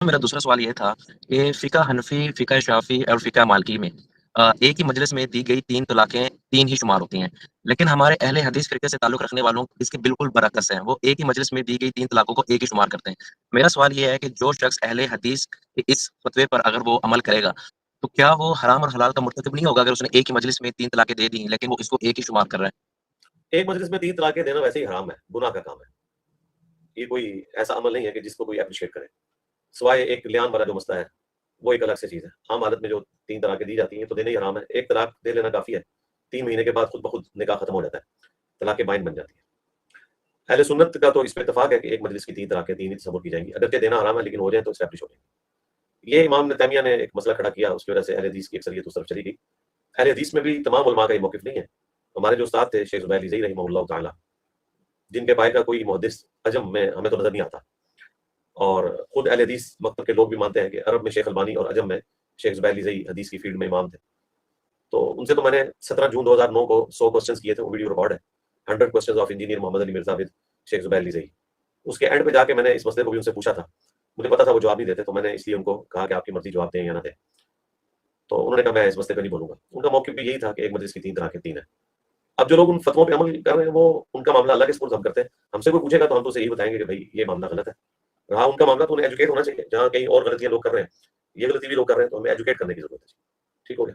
میرا دوسرا سوال یہ تھا کہ فقہ حنفی، فقہ شافعی اور فقہ مالکی میں ایک ہی مجلس میں دی گئی 3 طلاقیں 3 ہی شمار ہوتی ہیں، لیکن ہمارے اہل حدیث فرقے سے تعلق رکھنے والوں اس کے بالکل برعکس ہیں، وہ ایک ہی مجلس میں دی گئی 3 طلاقوں کو ایک ہی شمار کرتے ہیں۔ میرا سوال یہ ہے کہ جو شخص اہل حدیث کے اس فتوے پر اگر وہ عمل کرے گا تو کیا وہ حرام اور حلال کا مرتکب نہیں ہوگا اگر اس نے ایک ہی مجلس میں 3 طلاقیں دے دی لیکن وہ اس کو ایک ہی شمار کر رہا ہے؟ ایک مجلس میں 3 طلاقیں دینا ویسے ہی حرام ہے، گناہ کا کام ہے، یہ کوئی ایسا عمل نہیں ہے کہ جس کو کوئی اپریشیٹ کرے، سوائے ایک لیان والا جو مسئلہ ہے وہ ایک الگ سے چیز ہے۔ عام حالت میں جو 3 طلاقیں دی جاتی ہیں تو دینا ہی حرام ہے، ایک طلاق دے لینا کافی ہے، 3 مہینے کے بعد خود بخود نکاح ختم ہو جاتا ہے، طلاق بائن بن جاتی ہے۔ اہل سنت کا تو اس پہ اتفاق ہے کہ ایک مجلس کی 3 طلاقیں 3 ہی تصور کی جائیں گی، اگرچہ دینا حرام ہے لیکن ہو جائیں تو اسٹیبلش ہو جائیں گی۔ یہ امام تیمیہ نے ایک مسئلہ کھڑا کیا، اس کی وجہ سے اہل حدیث کی اکثریت اس طرف چلی گئی۔ اہل حدیث میں بھی تمام علماء کا یہ موقف نہیں ہے، ہمارے جو استاد تھے شیخ زبیر لیزئی رحمہ اللہ تعالیٰ، جن کے بائے کا کوئی محدث عجم میں ہمیں تو نظر نہیں آتا، اور خود اہل حدیث مکتب کے لوگ بھی مانتے ہیں کہ عرب میں شیخ البانی اور عجم میں شیخ زبیر لیزئی حدیث کی فیلڈ میں امام تھے۔ تو ان سے تو میں نے 17 جون 2009 کو 100 کوسچنز کیے تھے، وہ ویڈیو ریکارڈ ہے، 100 questions of engineer Muhammad Ali Mirza with شیخ زبیر لیزئی۔ اس کے اینڈ پہ جا کے میں نے اس مسئلے کو بھی ان سے پوچھا تھا، مجھے پتا تھا وہ جواب نہیں دیتے، تو میں نے اس لیے ان کو کہا کہ آپ کی مرضی جواب دیں یا نہ دیں، تو انہوں نے کہا میں اس مسئلے پہ نہیں بولوں گا۔ ان کا موقف بھی یہی تھا کہ ایک مجلس کی 3 طرح کے 3 ہیں۔ اب جو لوگ ان فتووں پہ عمل کر رہے ہیں وہ ان کا معاملہ اللہ کے سپرد ہم کرتے ہیں، ہم سے کوئی پوچھے گا تو ہم تو اسے یہی بتائیں گے کہ بھائی یہ معاملہ غلط ہے، رہا ان کا معاملہ تو انہیں ایجوکیٹ ہونا چاہیے، جہاں کہیں اور غلطیاں لوگ کر رہے ہیں یہ غلطی بھی لوگ کر رہے ہیں تو ہمیں ایجوکیٹ کرنے کی ضرورت ہے۔ ٹھیک ہو گیا؟